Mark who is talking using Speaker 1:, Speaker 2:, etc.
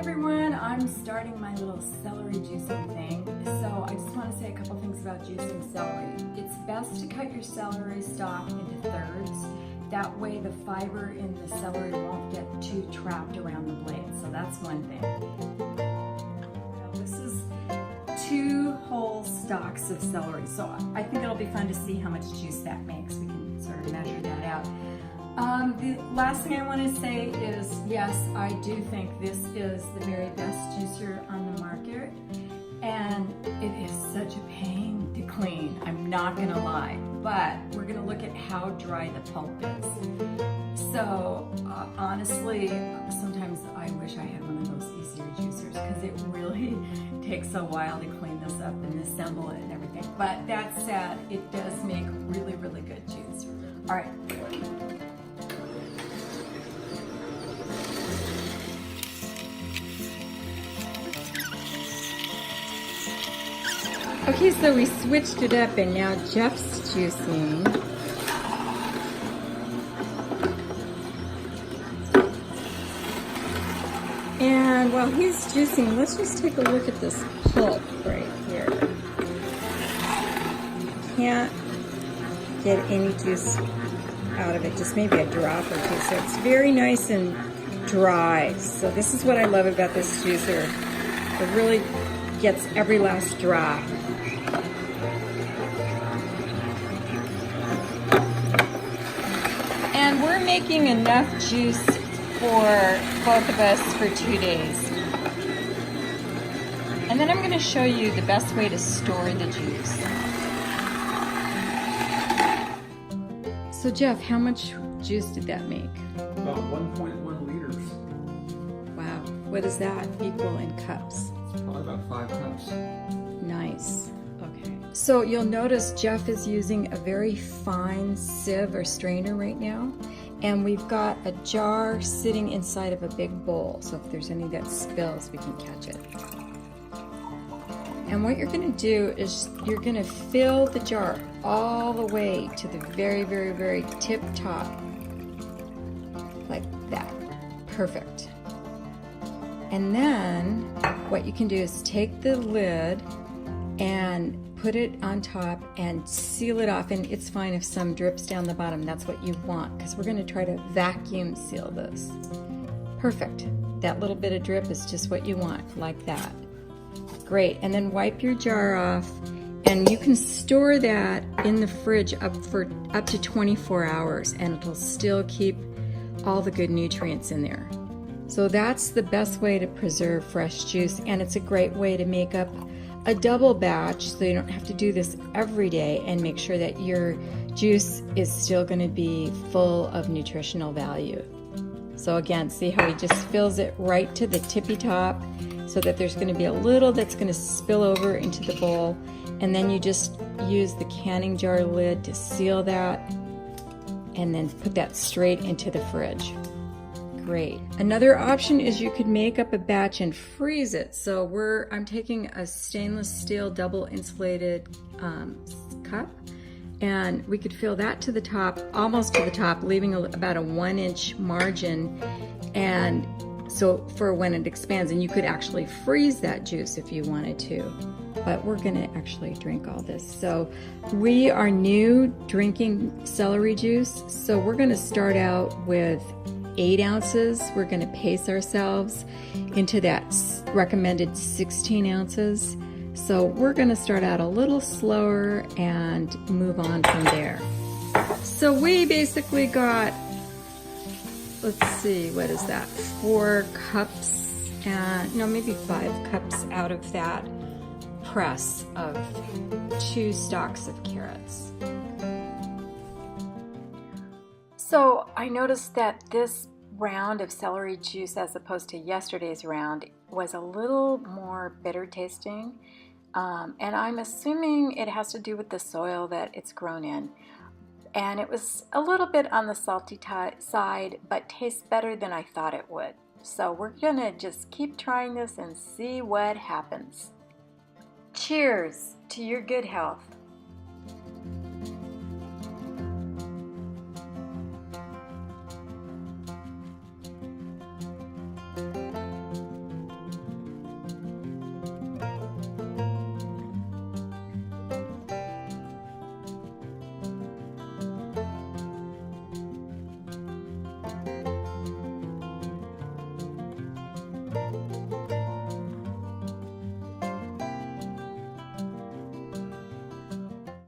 Speaker 1: everyone, I'm starting my little celery juicing thing. So I just want to say a couple things about juicing celery. It's best to cut your celery stalk into thirds. That way the fiber in the celery won't get too trapped around the blade. So that's one thing. Now, this is 2 whole stalks of celery. So I think it'll be fun to see how much juice that makes. We can sort of measure that out. The last thing I want to say is, yes, I do think this is the very best juicer on the market, and it is such a pain to clean, I'm not going to lie, but we're going to look at how dry the pulp is. So honestly, sometimes I wish I had one of those easier juicers because it really takes a while to clean this up and assemble it and everything. But that said, it does make really, really good juice. All right. Okay, so we switched it up and now Jeff's juicing. And while he's juicing, let's just take a look at this pulp right here. Can't get any juice out of it, just maybe a drop or two. So it's very nice and dry. So this is what I love about this juicer. It really gets every last drop. And we're making enough juice for both of us for 2 days. And then I'm going to show you the best way to store the juice. So Jeff, how much juice did that make?
Speaker 2: About 1.1 liters.
Speaker 1: Wow. What does that equal in cups?
Speaker 2: It's probably about 5 cups.
Speaker 1: Nice. Okay. So you'll notice Jeff is using a very fine sieve or strainer right now. And we've got a jar sitting inside of a big bowl. So if there's any that spills, we can catch it. And what you're going to do is you're going to fill the jar all the way to the very, very, very tip top. Like that. Perfect. And then what you can do is take the lid and put it on top and seal it off. And it's fine if some drips down the bottom. That's what you want, because we're going to try to vacuum seal this. Perfect. That little bit of drip is just what you want, like that. Great. And then wipe your jar off, and you can store that in the fridge up to 24 hours, and it'll still keep all the good nutrients in there. So that's the best way to preserve fresh juice, and it's a great way to make up a double batch so you don't have to do this every day, and make sure that your juice is still going to be full of nutritional value. So again, see how he just fills it right to the tippy top so that there's going to be a little that's going to spill over into the bowl, and then you just use the canning jar lid to seal that and then put that straight into the fridge. Great. Another option is you could make up a batch and freeze it. So I'm taking a stainless steel double insulated cup, and we could fill that to the top, almost to the top, leaving about a 1-inch margin, and so for when it expands, and you could actually freeze that juice if you wanted to. But we're going to actually drink all this. So we are new drinking celery juice, so we're going to start out with 8 ounces. We're going to pace ourselves into that recommended 16 ounces. So we're going to start out a little slower and move on from there. So we basically got, let's see, what is that? 4 cups, and no, maybe 5 cups out of that press of 2 stalks of carrots. So I noticed that this round of celery juice, as opposed to yesterday's round, was a little more bitter tasting, and I'm assuming it has to do with the soil that it's grown in. And it was a little bit on the salty side, but tastes better than I thought it would. So we're gonna just keep trying this and see what happens. Cheers to your good health.